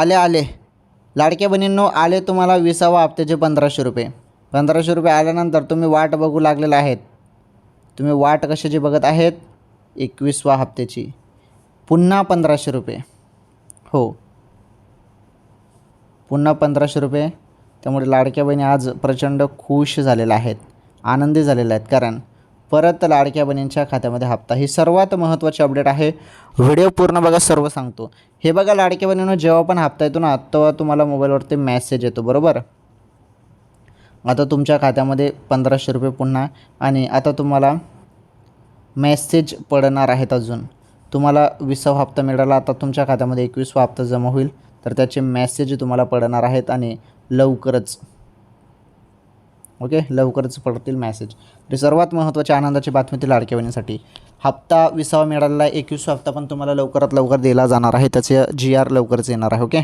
आले लाडक्या बहिणींनो, आले तुम्हाला 20वा हप्त्याचे 1500 रुपये. 1500 रुपये आल्यानंतर तुम्ही वाट बघू लागलेला आहेत. तुम्ही वाट कशाची बघत आहेत? 21व्या हप्त्याची. पुन्हा 1500 रुपये. हो, पुन्हा 1500 रुपये. त्यामुळे लाडक्या बहिणी आज प्रचंड खुश झालेल्या आहेत, आनंदी झालेल्या आहेत, कारण परत लाडक्या बहिणींच्या खात्यामध्ये हप्ता. ही सर्वात महत्त्वाची अपडेट आहे. व्हिडिओ पूर्ण बघा, सर्व सांगतो. हे बघा लाडक्या बहिणींनो, जेव्हा पण हप्ता येतो ना, तेव्हा तुम्हाला मोबाईलवरती मेसेज येतो, बरोबर. आता तुमच्या खात्यामध्ये 1500 रुपये पुन्हा, आणि आता तुम्हाला मेसेज पडणार आहेत. अजून तुम्हाला 20वा हप्ता मिळाला, आता तुमच्या खात्यामध्ये 21वा हप्ता जमा होईल, तर त्याचे मेसेज तुम्हाला पडणार आहेत आणि लवकरच, ओके, लवकरच पडतील मेसेज. तर सर्वात महत्त्वाची आनंदाची बातमी ती लाडक्या बहिणीसाठी. हप्ता 20वा मिळालेला आहे, 21वा हप्ता पण तुम्हाला लवकरात लवकर दिला जाणार आहे. त्याचे GR लवकरच येणार आहे, ओके.